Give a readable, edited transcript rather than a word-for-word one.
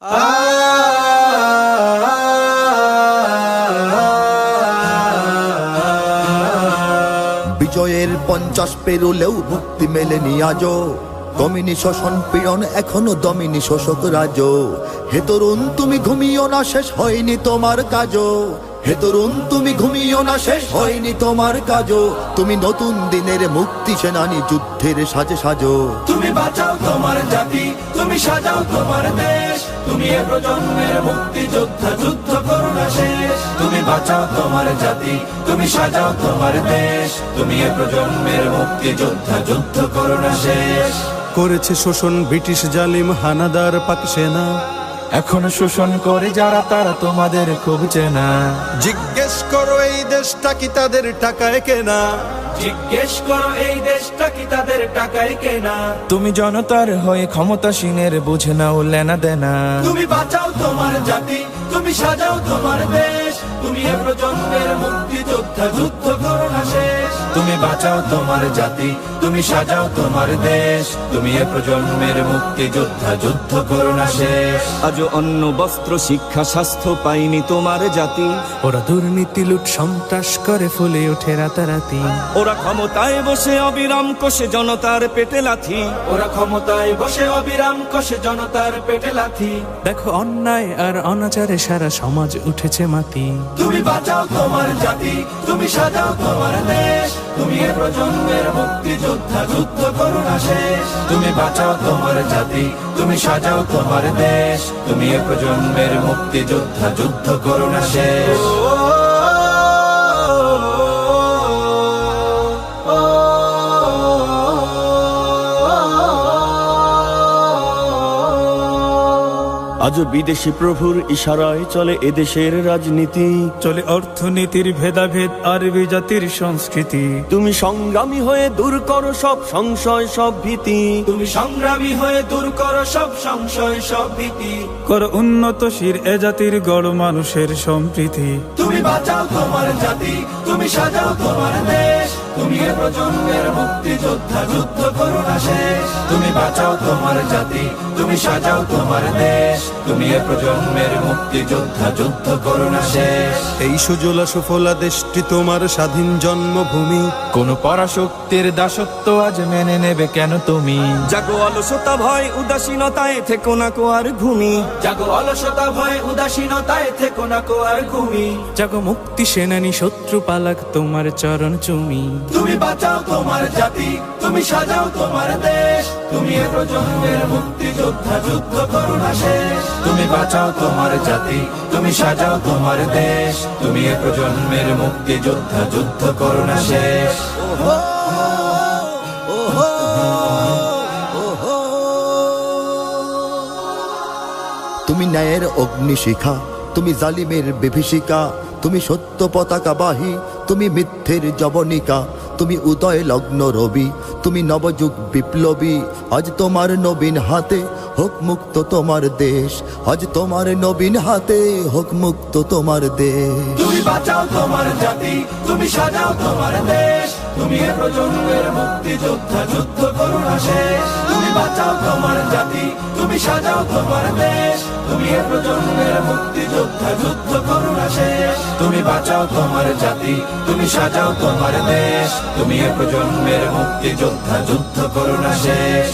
বিজয়ের 50 পেরুলেও মুক্তি মেলেনি আজও, দমিনী শোষণ পীড়ন এখনো দমিনী শোষক রাজ। হে তরুণ তুমি ঘুমিও না, শেষ হয়নি তোমার কাজও। হে তরুণ তুমি ঘুমিও না, শেষ হয়নি তোমার কাজও। তুমি নতুন দিনের মুক্তি সেনানী, যুদ্ধের সাজে সাজো। তুমি বাঁচাও তোমার জাতি, তুমি সাজাও তোমার দেশ। তুমি এ প্রজন্মের মুক্তি যোদ্ধা, যুদ্ধ করো না শেষ। তুমি বাঁচাও তোমার জাতি, তুমি সাজাও তোমার দেশ। তুমি এ প্রজন্মের মুক্তি যোদ্ধা, যুদ্ধ করো না শেষ। করেছে শোষণ ব্রিটিশ জালিম হানাদার পাক সেনা, এখন শোষণ করে যারা তারা তোমাদের খুব চেনা। জিজ্ঞেস করো এই দেশটা কি তাদের টাকায় কেনা? জিজ্ঞেস করো এই দেশটা কি তাদের টাকায় কেনা? তুমি জনতার হয়ে ক্ষমতাসীনের বুঝে নাও লেনা দেনা। তুমি বাঁচাও তোমার জাতি, তুমি সাজাও তোমার দেশ। তুমি এ প্রজন্মের মুক্তি যোদ্ধা, যুদ্ধ করো না শেষ। তুমি বাঁচাও তোমার জাতি, তুমি সাজাও তোমার দেশ। তুমি এ প্রজন্মের মুক্তি যোদ্ধা, যুদ্ধ করো না শেষ। আজও অন্ন বস্ত্র শিক্ষা স্বাস্থ্য পাইনি তোমার জাতি। ওরা দুর্নীতি লুট সন্ত্রাস করে ফুলে ওঠে রাতারাতি। ওরা ক্ষমতায় বসে অবিরাম কষে জনতার পেটে লাথি। ওরা ক্ষমতায় বসে অবিরাম কষে জনতার পেটে লাথি। দেখো অন্যায় আর অনাচারে সারা সমাজ উঠেছে মাতি। তুমি বাঁচাও তোমার জাতি, তুমি সাজাও তোমার দেশ। তুমি এ প্রজন্মের মুক্তি যোদ্ধা, যুদ্ধ করো না শেষ। তুমি বাঁচাও তোমার জাতি, তুমি সাজাও তোমার দেশ। তুমি এ প্রজন্মের মুক্তি যোদ্ধা, যুদ্ধ করো না শেষ। আজও বিদেশি প্রভুর ইশারায় চলে এদেশের রাজনীতি। চলে অর্থনীতির ভেদাভেদ আরবি জাতির সংস্কৃতি। তুমি সংগ্রামী হয়ে দূর করো সব সংশয় সব ভীতি। তুমি সংগ্রামী হয়ে দূর করো সব সংশয় সব ভীতি। করো উন্নতশীল এ জাতির গড় মানুষের সম্প্রীতি। তুমি বাঁচাও তোমার জাতি, তুমি সাজাও তোমার দেশ। তুমি এ প্রজন্মের মুক্তি যোদ্ধা, যুদ্ধ করো না শেষ। তুমি বাঁচাও তোমার জাতি, তুমি সাজাও তোমার দেশ। তুমি এ প্রজন্মের মুক্তি যোদ্ধা, যুদ্ধ করো না শেষ। এই সুজলা সুফলা দেশটি তোমার স্বাধীন জন্মভূমি। কোন পরাশক্তির দাসত্ব আজ মেনে নেবে কেন তুমি? জাগো অলসতা ভয় উদাসীনতায় থেকো না কো আর ঘুমি। জাগো অলসতা ভয় উদাসীনতায় থেকো না কো আর ঘুমি। জাগো মুক্তি সেনানী শত্রু পালাক তোমার চরণ চুমি। তুমি বাঁচাও তোমার জাতি, তুমি সাজাও তোমার দেশ। তুমি এ প্রজন্মের মুক্তি যোদ্ধা, যুদ্ধ করো না শেষ। তুমি বাঁচাও তোমার জাতি, তুমি সাজাও তোমার দেশ। তুমি এ প্রজন্মের মুক্তি যোদ্ধা, যুদ্ধ করো না শেষ। তুমি ন্যায়ের অগ্নিশিখা, তুমি জালিমের বিভীষিকা। তুমি সত্য পতাকা বাহী, তুমি মিথ্যের জবনিকা। তুমি উদয় লগ্ন রবি, তুমি নবযুগ বিপ্লবী। আজ তোমার নবীন হাতে হোক মুক্ত তোমার দেশ। আজ তোমার নবীন হাতে হোক মুক্ত তোমার দেশ। তুমি বাঁচাও তোমার জাতি, তুমি সাজাও তোমার দেশ। তুমি এ প্রজন্মের মুক্তি যোদ্ধা, যুদ্ধ করো না শেষ। তুমি বাঁচাও তোমার জাতি, তুমি সাজাও তোমার দেশ। তুমি এ প্রজন্মের মুক্তি যোদ্ধা, যুদ্ধ করো না শেষ। তুমি বাঁচাও তোমার জাতি, তুমি সাজাও তোমার দেশ। তুমি এ প্রজন্মের মুক্তি যোদ্ধা, যুদ্ধ করো না শেষ।